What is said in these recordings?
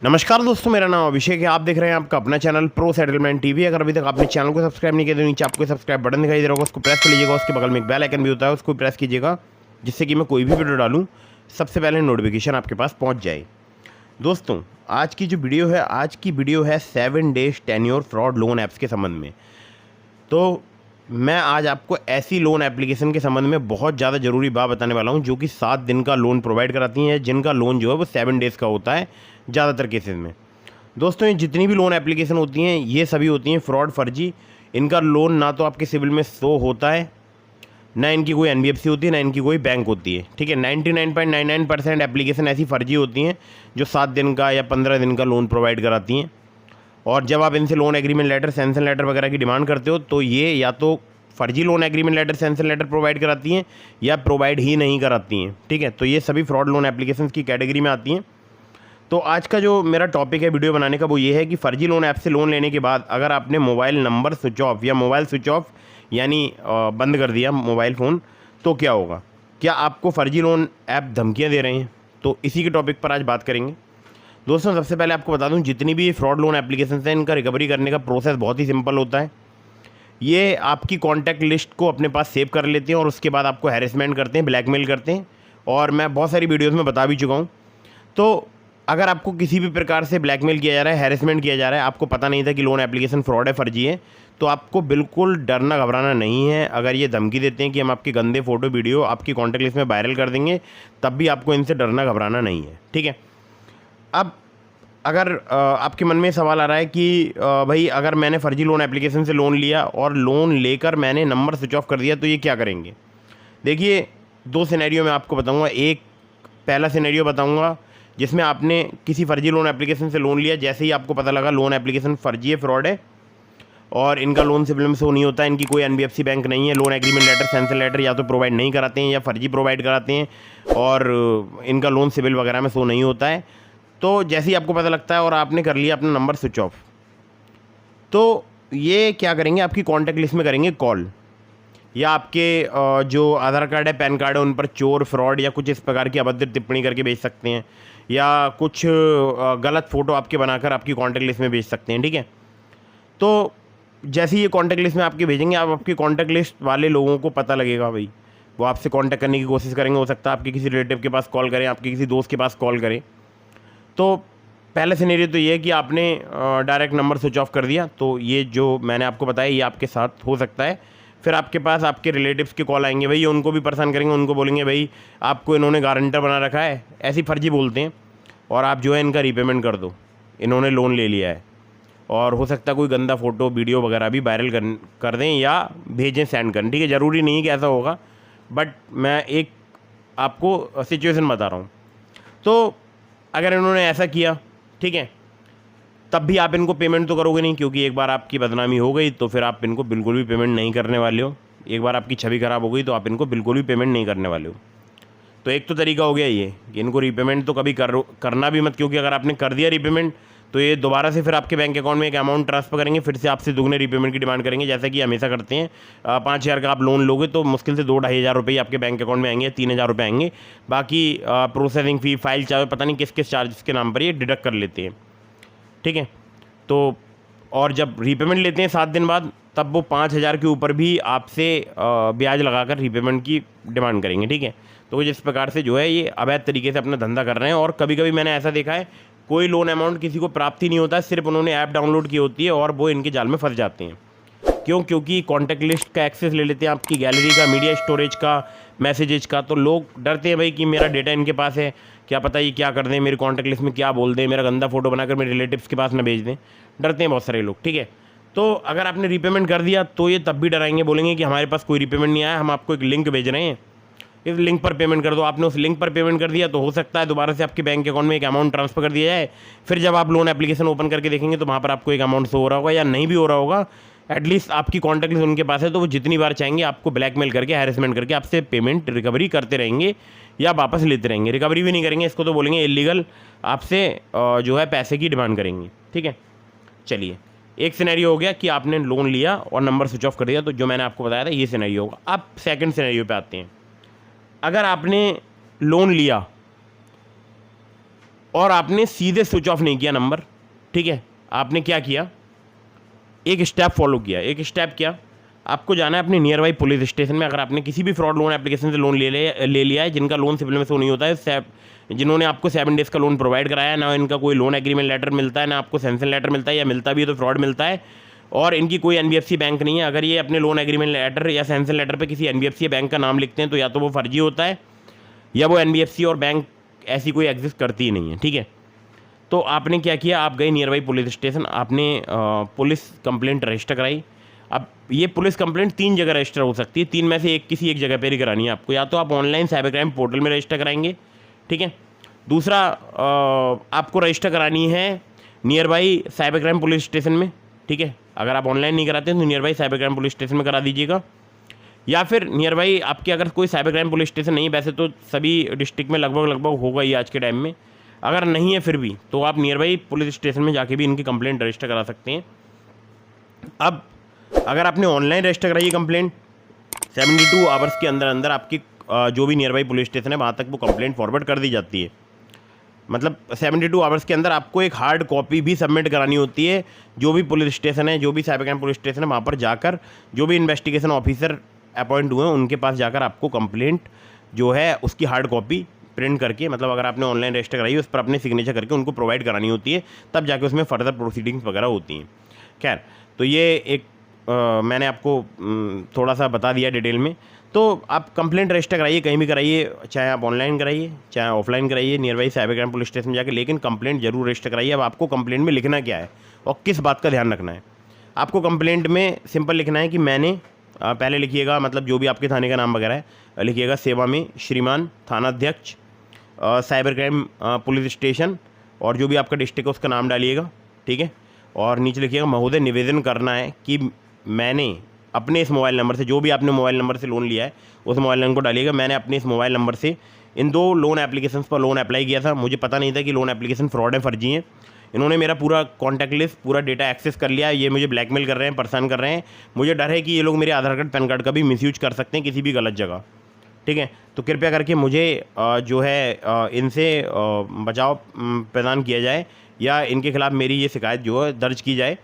नमस्कार दोस्तों, मेरा नाम अभिषेक है। आप देख रहे हैं आपका अपना चैनल प्रो सेटलमेंट टीवी। अगर अभी तक आपने चैनल को सब्सक्राइब नहीं किया तो नीचे आपको सब्सक्राइब बटन दिखाई दे रहा होगा, उसको प्रेस कर लीजिएगा। उसके बगल में एक बेल आइकन भी होता है, उसको प्रेस कीजिएगा, जिससे कि मैं कोई भी वीडियो डालूं सबसे पहले नोटिफिकेशन आपके पास पहुंच जाए। दोस्तों, आज की जो वीडियो है 7 days tenure fraud loan apps के संबंध में। तो मैं आज आपको ऐसी लोन एप्लीकेशन के संबंध में बहुत ज़्यादा ज़रूरी बात बताने वाला हूं जो कि 7 दिन का लोन प्रोवाइड कराती हैं, जिनका लोन जो है वो 7 डेज़ का होता है ज़्यादातर केसेस में। दोस्तों, ये जितनी भी लोन एप्लीकेशन होती हैं ये सभी होती हैं फ्रॉड, फर्जी। इनका लोन ना तो आपके सिविल में शो होता है, ना इनकी कोई एनबीएफसी होती है, ना इनकी कोई बैंक होती है। ठीक है, 99.99% एप्लीकेशन ऐसी फर्जी होती हैं जो 7 दिन का या 15 दिन का लोन प्रोवाइड कराती हैं। और जब आप इनसे loan agreement letter, sanction letter वगैरह की डिमांड करते हो तो ये या तो फर्जी loan agreement letter, sanction letter provide कराती हैं या प्रोवाइड ही नहीं कराती हैं। ठीक है, तो ये सभी फ्रॉड लोन एप्लीकेशन की कैटेगरी में आती हैं। तो आज का जो मेरा टॉपिक है वीडियो बनाने का वो ये है कि फ़र्जी लोन ऐप से लोन लेने के बाद अगर आपने मोबाइल नंबर स्विच ऑफ या मोबाइल स्विच ऑफ यानी बंद कर दिया मोबाइल फ़ोन, तो क्या होगा। क्या आपको फ़र्जी लोन ऐप धमकियां दे रहे हैं? तो इसी के टॉपिक पर आज बात करेंगे। दोस्तों, सबसे पहले आपको बता दूं, जितनी भी फ्रॉड लोन एप्लीकेशन हैं इनका रिकवरी करने का प्रोसेस बहुत ही सिंपल होता है। ये आपकी कॉन्टैक्ट लिस्ट को अपने पास सेव कर लेते हैं और उसके बाद आपको हैरेसमेंट करते हैं, ब्लैकमेल करते हैं। और मैं बहुत सारी वीडियोज़ में बता भी चुका हूँ। तो अगर आपको किसी भी प्रकार से ब्लैकमेल किया जा रहा है, हैरेसमेंट किया जा रहा है, आपको पता नहीं था कि लोन एप्लीकेशन फ्रॉड है, फर्जी है, तो आपको बिल्कुल डरना घबराना नहीं है। अगर ये धमकी देते हैं कि हम आपके गंदे फ़ोटो वीडियो आपकी कॉन्टैक्ट लिस्ट में वायरल कर देंगे, तब भी आपको इनसे डरना घबराना नहीं है। ठीक है। अब अगर आपके मन में सवाल आ रहा है कि भाई अगर मैंने फ़र्जी लोन एप्लीकेशन से लोन लिया और लोन लेकर मैंने नंबर स्विच ऑफ कर दिया तो ये क्या करेंगे। देखिए, 2 सिनेरियो मैं आपको बताऊँगा। एक पहला सिनेरियो बताऊँगा जिसमें आपने किसी फर्जी लोन एप्लीकेशन से लोन लिया, जैसे ही आपको पता लगा लोन एप्लीकेशन फर्जी है, फ्रॉड है और इनका लोन सिविल में शो नहीं होता है, इनकी कोई एनबीएफसी बैंक नहीं है, loan agreement letter, sanction letter या तो प्रोवाइड नहीं कराते हैं या फर्जी प्रोवाइड कराते हैं और इनका लोन सिविल वगैरह में शो नहीं होता है। तो जैसे ही आपको पता लगता है और आपने कर लिया अपना नंबर स्विच ऑफ, तो ये क्या करेंगे, आपकी कॉन्टैक्ट लिस्ट में करेंगे कॉल, या आपके जो आधार कार्ड है, पैन कार्ड है, उन पर चोर, फ्रॉड या कुछ इस प्रकार की अभद्र टिप्पणी करके भेज सकते हैं, या कुछ गलत फ़ोटो आपके बनाकर आपकी कॉन्टैक्ट लिस्ट में भेज सकते हैं। ठीक है। तो जैसे ही ये कॉन्टैक्ट लिस्ट में आपके भेजेंगे, आप आपकी कॉन्टैक्ट लिस्ट वाले लोगों को पता लगेगा, भाई वो आपसे कॉन्टैक्ट करने की कोशिश करेंगे। हो सकता है आपके किसी रिलेटिव के पास कॉल करें, आपके किसी दोस्त के पास कॉल करें। तो पहला सिनेरियो तो ये है कि आपने डायरेक्ट नंबर स्विच ऑफ कर दिया, तो ये जो मैंने आपको बताया ये आपके साथ हो सकता है। फिर आपके पास आपके रिलेटिव्स के कॉल आएंगे, भाई ये उनको भी परेशान करेंगे, उनको बोलेंगे भाई आपको इन्होंने गारंटर बना रखा है, ऐसी फर्जी बोलते हैं, और आप जो है इनका रीपेमेंट कर दो, इन्होंने लोन ले लिया है। और हो सकता है कोई गंदा फ़ोटो वीडियो वगैरह भी वायरल कर दें या भेजें, सेंड करें। ठीक है, ज़रूरी नहीं है कि ऐसा होगा, बट मैं एक आपको सिचुएशन बता रहा हूँ। तो अगर इन्होंने ऐसा किया, ठीक है, तब भी आप इनको पेमेंट तो करोगे नहीं, क्योंकि एक बार आपकी बदनामी हो गई तो फिर आप इनको बिल्कुल भी पेमेंट नहीं करने वाले हो। एक बार आपकी छवि खराब हो गई तो आप इनको बिल्कुल भी पेमेंट नहीं करने वाले हो। तो एक तो तरीका हो गया ये कि इनको रीपेमेंट तो कभी करना भी मत, क्योंकि अगर आपने कर दिया रीपेमेंट तो ये दोबारा से फिर आपके बैंक अकाउंट में एक अमाउंट ट्रांसफर करेंगे, फिर से आपसे दुगने रीपेमेंट की डिमांड करेंगे, जैसा कि हमेशा करते हैं। 5,000 का आप लोन लोगे तो मुश्किल से 2-2,500 रुपये आपके बैंक अकाउंट में आएंगे, 3,000 रुपये आएंगे। बाकी प्रोसेसिंग फ़ी, फाइल चार्ज, पता नहीं किस किस चार्जेस के नाम पर ये डिडक्ट कर लेते हैं। ठीक है। तो और जब रीपेमेंट लेते हैं 7 दिन बाद, तब वो 5,000 के ऊपर भी आपसे ब्याज लगाकर रीपेमेंट की डिमांड करेंगे। ठीक है। तो जिस प्रकार से जो है ये अवैध तरीके से अपना धंधा कर रहे हैं। और कभी कभी मैंने ऐसा देखा है, कोई लोन अमाउंट किसी को प्राप्त ही नहीं होता, सिर्फ उन्होंने ऐप डाउनलोड की होती है और वो इनके जाल में फंस जाते हैं। क्यों? क्योंकि कॉन्टैक्ट लिस्ट का एक्सेस ले लेते हैं, आपकी गैलरी का, मीडिया स्टोरेज का, मैसेजेज का। तो लोग डरते हैं भाई कि मेरा डेटा इनके पास है, क्या पता ये क्या कर दें, मेरी कॉन्टैक्ट लिस्ट में क्या बोल दें, मेरा गंदा फोटो बनाकर मेरे रिलेटिव्स के पास ना भेज दें। डरते हैं बहुत सारे लोग। ठीक है। तो अगर आपने रीपेमेंट कर दिया तो ये तब भी डराएंगे, बोलेंगे कि हमारे पास कोई रीपेमेंट नहीं आया, हम आपको एक लिंक भेज रहे हैं, इस लिंक पर पेमेंट कर दो। आपने उस लिंक पर पेमेंट कर दिया तो हो सकता है दोबारा से आपके बैंक अकाउंट में एक अमाउंट ट्रांसफर कर दिया जाए। फिर जब आप लोन एप्लीकेशन ओपन करके देखेंगे तो वहाँ पर आपको एक अमाउंट शो हो रहा होगा, या नहीं भी हो रहा होगा, एटलीस्ट आपकी कॉन्टैक्ट लिस्ट उनके पास है, तो वो जितनी बार चाहेंगे आपको ब्लैकमेल करके, हैरेसमेंट करके आपसे पेमेंट रिकवरी करते रहेंगे या वापस लेते रहेंगे। रिकवरी भी नहीं करेंगे, इसको तो बोलेंगे इलीगल, आपसे जो है पैसे की डिमांड करेंगे। ठीक है। चलिए, एक सिनेरियो हो गया कि आपने लोन लिया और नंबर स्विच ऑफ कर दिया, तो जो मैंने आपको बताया था ये सिनेरियो होगा। अब सेकंड सिनेरियो पे आते हैं। अगर आपने लोन लिया और आपने सीधे स्विच ऑफ नहीं किया नंबर, ठीक है। आपने क्या किया, एक स्टेप फॉलो किया। एक स्टेप क्या, आपको जाना है अपने नियर बाई पुलिस स्टेशन में। अगर आपने किसी भी फ्रॉड लोन एप्लीकेशन से लोन ले लिया है, जिनका लोन सिविल में शो नहीं होता है, जिन्होंने आपको 7 डेज़ का लोन प्रोवाइड कराया है, ना इनका कोई लोन एग्रीमेंट लेटर मिलता है, ना आपको सैंक्शन लेटर मिलता है, या मिलता भी है तो फ्रॉड मिलता है, और इनकी कोई एनबीएफसी बैंक नहीं है। अगर ये अपने लोन एग्रीमेंट लेटर या सैंक्शन लेटर पे किसी एनबीएफसी बैंक का नाम लिखते हैं तो या तो वो फर्जी होता है, या वो एनबीएफसी और बैंक ऐसी कोई एग्जिस्ट करती ही नहीं है, ठीक है। तो आपने क्या किया, आप गए नियर बाई पुलिस स्टेशन, आपने पुलिस कंप्लेंट रजिस्टर कराई। अब ये पुलिस कंप्लेंट 3 जगह रजिस्टर हो सकती है, 3 में से किसी एक जगह पर ही करानी है आपको। या तो आप ऑनलाइन साइबर क्राइम पोर्टल में रजिस्टर कराएंगे, ठीक है। दूसरा आपको रजिस्टर करानी है near by cyber crime police station में, ठीक है। अगर आप ऑनलाइन नहीं कराते हैं तो near by cyber crime police station में करा दीजिएगा। या फिर नियर बाई आपके अगर कोई साइबर क्राइम पुलिस स्टेशन नहीं, वैसे तो सभी डिस्ट्रिक्ट में लगभग होगा ही आज के टाइम में, अगर नहीं है फिर भी तो आप नियर बाई पुलिस स्टेशन में जाके भी इनकी कंप्लेंट रजिस्टर करा सकते हैं। अब अगर आपने ऑनलाइन रजिस्टर कराई कंप्लेंट, 72 आवर्स के अंदर अंदर आपकी जो भी नियर बाई पुलिस स्टेशन है वहाँ तक वो कंप्लेंट फॉरवर्ड कर दी जाती है। मतलब 72 आवर्स के अंदर आपको एक हार्ड कॉपी भी सबमिट करानी होती है। जो भी पुलिस स्टेशन है, जो भी साइबर क्राइम पुलिस स्टेशन है, वहाँ पर जाकर जो भी इन्वेस्टिगेशन ऑफिसर अपॉइंट हुए हैं उनके पास जाकर आपको कंप्लेंट जो है उसकी हार्ड कॉपी प्रिंट करके, मतलब अगर आपने ऑनलाइन रजिस्टर कराई उस पर अपने सिग्नेचर करके उनको प्रोवाइड करानी होती है, तब जाके उसमें फर्दर प्रोसीडिंग्स वगैरह होती हैं। खैर, तो ये एक मैंने आपको थोड़ा सा बता दिया डिटेल में। तो आप कंप्लेंट रजिस्टर कराइए, कहीं भी कराइए, चाहे आप ऑनलाइन कराइए चाहे ऑफलाइन कराइए, near by cyber crime police station में जाकर, लेकिन कंप्लेंट जरूर रजिस्टर कराइए। अब आपको कंप्लेंट में लिखना क्या है और किस बात का ध्यान रखना है। आपको कंप्लेंट में सिंपल लिखना है कि मैंने पहले लिखिएगा, मतलब जो भी आपके थाने का नाम वगैरह है लिखिएगा, सेवा में श्रीमान थानाध्यक्ष साइबर क्राइम पुलिस स्टेशन, और जो भी आपका डिस्ट्रिक्ट है उसका नाम डालिएगा, ठीक है। और नीचे लिखिएगा, महोदय निवेदन करना है कि मैंने अपने इस मोबाइल नंबर से, जो भी आपने मोबाइल नंबर से लोन लिया है उस मोबाइल नंबर को डालिएगा, मैंने अपने इस मोबाइल नंबर से इन 2 लोन एप्लीकेशंस पर लोन अप्लाई किया था। मुझे पता नहीं था कि लोन एप्लीकेशन फ्रॉड है, फर्जी हैं। इन्होंने मेरा पूरा कॉन्टैक्ट लिस्ट, पूरा डेटा एक्सेस कर लिया है। ये मुझे ब्लैकमेल कर रहे हैं, परेशान कर रहे हैं। मुझे डर है कि ये लोग मेरे आधार कार्ड पैन कार्ड का भी मिसयूज कर सकते हैं किसी भी गलत जगह, ठीक है। तो कृपया करके मुझे जो है इनसे बचाव प्रदान किया जाए, या इनके खिलाफ़ मेरी ये शिकायत जो है दर्ज की जाए।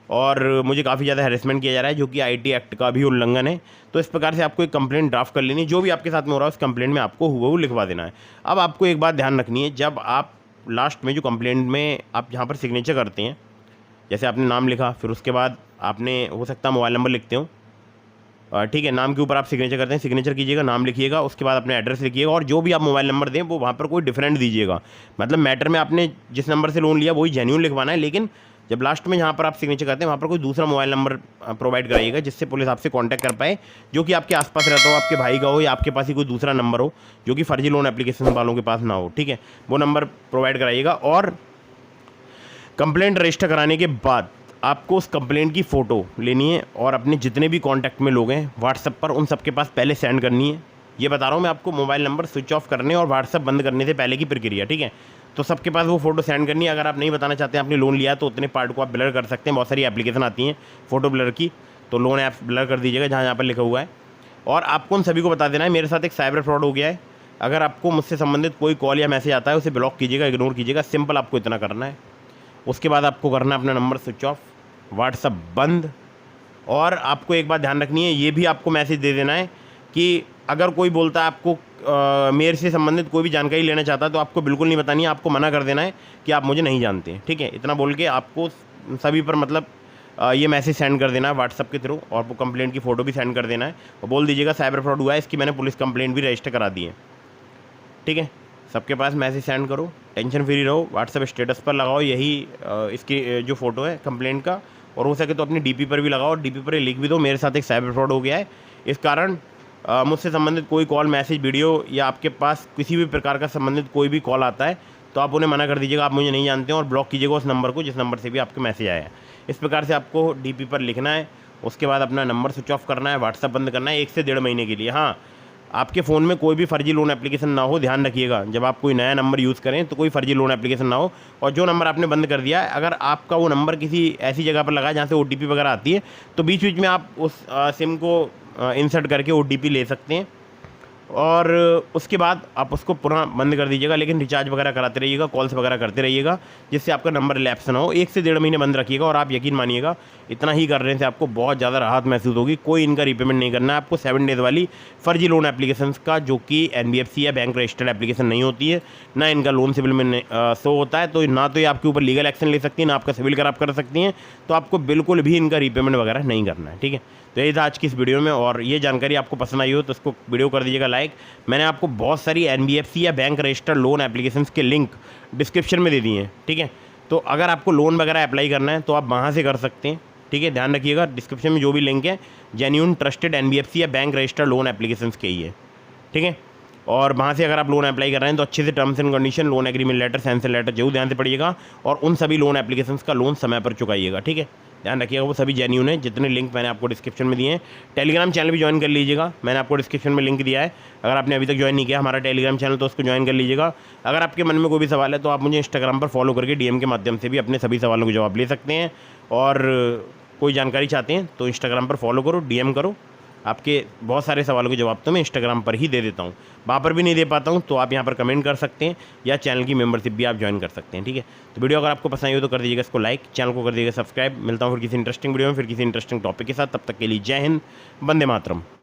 और मुझे काफ़ी ज़्यादा हैरेसमेंट किया जा रहा है, जो कि आईटी एक्ट का भी उल्लंघन है। तो इस प्रकार से आपको एक कंप्लेंट ड्राफ्ट कर लेनी, जो भी आपके साथ में हो रहा है उस कंप्लेंट में आपको हुबहू लिखवा देना है। अब आपको एक बात ध्यान रखनी है, जब आप लास्ट में जो कंप्लेंट में आप जहाँ पर सिग्नेचर करते हैं, जैसे आपने नाम लिखा, फिर उसके बाद आपने हो सकता है मोबाइल नंबर लिखते हो, ठीक है। नाम के ऊपर आप सिग्नेचर करते हैं, सिग्नेचर कीजिएगा, नाम लिखिएगा, उसके बाद अपने एड्रेस लिखिएगा, और जो भी आप मोबाइल नंबर दें वो वहाँ पर कोई डिफरेंट दीजिएगा। मतलब मैटर में आपने जिस नंबर से लोन लिया वही जेन्युइन लिखवाना है, लेकिन जब लास्ट में जहाँ पर आप सिग्नेचर करते हैं वहाँ पर कोई दूसरा मोबाइल नंबर प्रोवाइड कराइएगा, जिससे पुलिस आपसे कांटेक्ट कर पाए, जो कि आपके आसपास रहता हो, आपके भाई का हो, या आपके पास ही कोई दूसरा नंबर हो जो कि फर्जी लोन एप्लीकेशन वालों के पास ना हो, ठीक है। वो नंबर प्रोवाइड कराइएगा। और कंप्लेंट रजिस्टर कराने के बाद आपको उस कंप्लेंट की फ़ोटो लेनी है और अपने जितने भी कॉन्टैक्ट में लोग हैं व्हाट्सएप पर, उन सबके पास पहले सेंड करनी है। ये बता रहा हूँ मैं आपको, मोबाइल नंबर स्विच ऑफ करने और व्हाट्सएप बंद करने से पहले की प्रक्रिया, ठीक है। तो सबके पास वो फोटो सेंड करनी है। अगर आप नहीं बताना चाहते हैं आपने लोन लिया तो उतने पार्ट को आप ब्लर कर सकते हैं। बहुत सारी एप्लीकेशन आती हैं फ़ोटो ब्लर की, तो लोन ऐप ब्लर कर दीजिएगा जहाँ पर लिखा हुआ है। और आपको उन सभी को बता देना है, मेरे साथ एक साइबर फ्रॉड हो गया है। अगर आपको मुझसे संबंधित कोई कॉल या मैसेज आता है उसे ब्लॉक कीजिएगा, इग्नोर कीजिएगा। सिंपल आपको इतना करना है। उसके बाद आपको करना है अपना नंबर स्विच ऑफ, व्हाट्सअप बंद। और आपको एक बात ध्यान रखनी है, ये भी आपको मैसेज दे देना है कि अगर कोई बोलता है आपको मेरे से संबंधित कोई भी जानकारी लेना चाहता है तो आपको बिल्कुल नहीं बतानी है, आपको मना कर देना है कि आप मुझे नहीं जानते हैं, ठीक है। इतना बोल के आपको सभी पर मतलब ये मैसेज सेंड कर देना है व्हाट्सअप के थ्रू, और वो कंप्लेंट की फ़ोटो भी सेंड कर देना है और बोल दीजिएगा साइबर फ्रॉड हुआ है, इसकी मैंने पुलिस कंप्लेंट भी रजिस्टर करा दी है, ठीक है। सबके पास मैसेज सेंड करो, टेंशन फ्री रहो, व्हाट्सएप स्टेटस पर लगाओ यही इसकी जो फ़ोटो है कंप्लेंट का, और हो सके तो अपनी डीपी पर भी लगाओ, डीपी पर लिख भी दो मेरे साथ एक साइबर फ्रॉड हो गया है। इस कारण मुझसे संबंधित कोई कॉल, मैसेज, वीडियो या आपके पास किसी भी प्रकार का संबंधित कोई भी कॉल आता है तो आप उन्हें मना कर दीजिएगा, आप मुझे नहीं जानते हैं, और ब्लॉक कीजिएगा उस नंबर को जिस नंबर से भी आपके मैसेज आया है। इस प्रकार से आपको डीपी पर लिखना है। उसके बाद अपना नंबर स्विच ऑफ करना है, व्हाट्सअप बंद करना है 1 से 1.5 महीने के लिए। हाँ, आपके फ़ोन में कोई भी फर्जी लोन एप्लीकेशन ना हो, ध्यान रखिएगा। जब आप कोई नया नंबर यूज़ करें तो कोई फर्जी लोन एप्लीकेशन ना हो, और जो नंबर आपने बंद कर दिया है अगर आपका वो नंबर किसी ऐसी जगह पर लगा जहाँ से OTP वगैरह आती है तो बीच बीच में आप उस सिम को इंसर्ट करके OTP ले सकते हैं। और उसके बाद आप उसको पुनः बंद कर दीजिएगा, लेकिन रिचार्ज वगैरह कराते रहिएगा, कॉल्स वगैरह करते रहिएगा, जिससे आपका नंबर लैप्स ना हो। 1 से 1.5 महीने बंद रखिएगा और आप यकीन मानिएगा इतना ही करने से आपको बहुत ज़्यादा राहत महसूस होगी। कोई इनका रीपेमेंट नहीं करना है आपको। 7 डेज़ वाली फर्जी लोन एप्लीकेशन का, जो कि NBFC या बैंक रजिस्टर्ड एप्लीकेशन नहीं होती है, ना इनका लोन सिविल में शो होता है, तो ना तो ये आपके ऊपर लीगल एक्शन ले सकती है, ना आपका सिविल खराब कर सकती हैं। तो आपको बिल्कुल भी इनका रीपेमेंट वगैरह नहीं करना है, ठीक है। तो यही था आज की इस वीडियो में, और ये जानकारी आपको पसंद आई हो तो इसको वीडियो कर दीजिएगा लाइक। मैंने आपको बहुत सारी NBFC या बैंक रजिस्टर्ड लोन एप्लीकेशंस के लिंक डिस्क्रिप्शन में दे दिए हैं, ठीक है। तो अगर आपको लोन वगैरह अप्लाई करना है तो आप वहाँ से कर सकते हैं, ठीक है। ध्यान रखिएगा, डिस्क्रिप्शन में जो भी लिंक है जेन्यून ट्रस्टेड NBFC या बैंक रजिस्टर्ड लोन एप्लीकेशंस के ही है, ठीक है। और वहाँ से अगर आप लोन अप्लाई कर रहे हैं तो अच्छे से terms and condition, loan agreement letter, sanction letter जरूर ध्यान से पढ़िएगा, और उन सभी लोन एप्लीकेशंस का लोन समय पर चुकाइएगा, ठीक है। ध्यान रखिएगा वो सभी जेन्यून है, जितने लिंक मैंने आपको डिस्क्रिप्शन में दिए हैं। टेलीग्राम चैनल भी ज्वाइन कर लीजिएगा, मैंने आपको डिस्क्रिप्शन में लिंक दिया है। अगर आपने अभी तक ज्वाइन नहीं किया हमारा टेलीग्राम चैनल तो उसको ज्वाइन कर लीजिएगा। अगर आपके मन में कोई भी सवाल है तो आप मुझे इंस्टाग्राम पर फॉलो करके DM के माध्यम से भी अपने सभी सवालों के जवाब ले सकते हैं। और कोई जानकारी चाहते हैं तो इंस्टाग्राम पर फॉलो करो, DM करो। आपके बहुत सारे सवालों के जवाब तो मैं इंस्टाग्राम पर ही दे देता हूँ, वहाँ पर भी नहीं दे पाता हूँ तो आप यहाँ पर कमेंट कर सकते हैं, या चैनल की मेंबरशिप भी आप ज्वाइन कर सकते हैं, ठीक है। तो वीडियो अगर आपको पसंद आई हो तो कर दीजिएगा इसको लाइक, चैनल को कर दीजिएगा सब्सक्राइब। मिलता हूँ फिर किसी इंटरेस्टिंग वीडियो में, फिर किसी इंटरेस्टिंग टॉपिक के साथ। तब तक के लिए जय हिंद, वंदे मातरम।